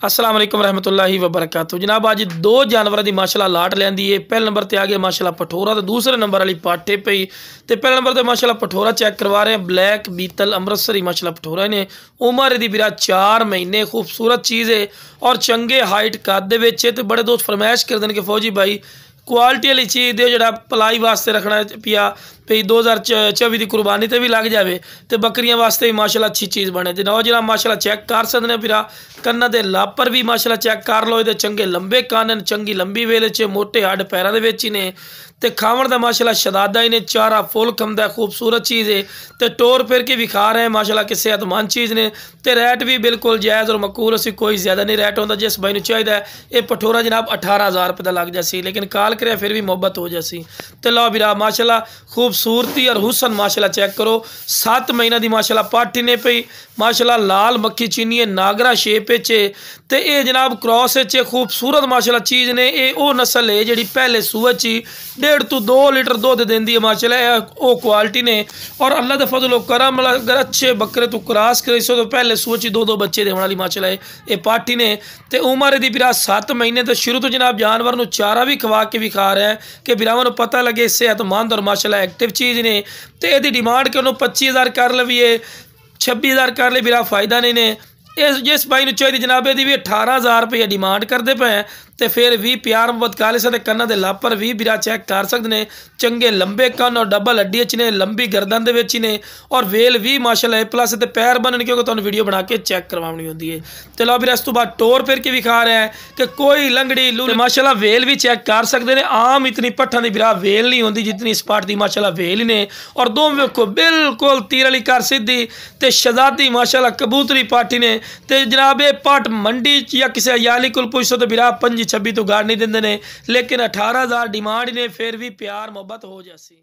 अस्सलाम वालेकुम रहमतुल्लाहि व बरकातहू। जनाब अज दो जानवरों की माशाल्लाह लाट लैंदी है। पहले नंबर पर आ गया माशाल्लाह पठोरा, तो दूसरे नंबर वाली पाटे पई। तो पहले नंबर पर माशाल्लाह पठोरा चेक करवा रहे हैं, ब्लैक बीतल अमृतसरी माशाल्लाह पठोरा ने। उम्र दी बिरा 4 महीने, खूबसूरत चीज़ है और चंगे हाइट कद है। तो बड़े दोस्त फरमाइश कर दें कि फौजी भाई क्वालिटी वाली चीज़ दो जो पलाई वास्ते रखना पिया भई 2024 की कुर्बानी तो भी लग जाए तो बकरियां वास्ते भी माशाल्लाह अच्छी चीज़ बने। तो नौजवान माशाल्लाह चेक कर सकते फिर कन्ना के लापर भी माशाल्लाह चेक कर लो। ये चंगे लंबे कान, चंगी लंबी वेल च, मोटे हड पैरों के ही ने। तो खावन का माशाल्लाह शदादा ही ने, चारा फुल खमदा, खूबसूरत चीज़ है। तो टोर फिर के विखा रहे हैं माशाल्लाह कि सेहतमंद चीज़ ने। तो रैट भी बिल्कुल जायज़ और मकूल, असी कोई ज़्यादा नहीं रैट होता। जिस भाई चाहिए ये पठोरा जनाब 18,000 रुपये का लग जासी, लेकिन कॉल करे फिर भी मुहब्बत हो जासी। तो लो बिरा माशाल्लाह खूबसूरती और हुसन माशाल्लाह चेक करो। 7 महीना की माशाल्लाह पाठी ने पई माशाल्लाह, लाल मक्खी चीनी है, नागरा शेप तो ये जनाब क्रॉस खूबसूरत माशाल्लाह चीज़ ने। ये वो नस्ल है जी पहले सूए ची 1.5 to 2 लीटर दुध देंदी है माशाल्लाह, वो क्वालिटी ने। और अल्लाह का फजल करम, अगर अच्छे बकरे तो क्रॉस करे तो पहले सूए ची 2 बच्चे देने वाली माशाल्लाह ये पाठी ने। तो उम्र दी बिरा 7 महीने। तो शुरू तो जनाब जानवर को चारा भी खवा के विखा रहे हैं कि बिरावां को पता लगे सेहतमंद और माशाल्लाह एक्टिव चीज़ ने। तो यदि डिमांड कि उन्होंने 25,000 कर लवीए, 26,000 कर ले, बिरा फायदा नहीं ने। इस जिस भाई ने चाहिए जनाब यदि भी 18,000 रुपये डिमांड करते पे हैं तो फिर भी प्यार मुहब्बत काले से कन्ना के लापर भी बिरा चेक कर सकते हैं। चंगे लंबे कन और डबल हड्डी च ने, लंबी गर्दन के ही ने और वेल भी माशाल्लाह प्लस। तो पैर बनने क्योंकि तुहानू वीडियो बना के चेक करवानी होती है। तो लो फिर इस तो बाद टोर फिर के विखा रहा है कि कोई लंगड़ी लूल माशाल्लाह वेल भी चेक कर सकते हैं। आम इतनी पट्ठा की बिरा वेल नहीं होती जितनी इस पाट की माशाल्लाह वेल ही ने। और दोवें को बिल्कुल तीर वाली कर सीधी तो शहजादी माशाल्लाह कबूतरी पाठी ने। तो जनाब ये पट मंडी या किसी अयाली को पूछो तो बिरा 25-26 तो गाड़ नहीं देंगे ने, लेकिन 18,000 डिमांड ने फिर भी प्यार मुहब्बत हो जासी।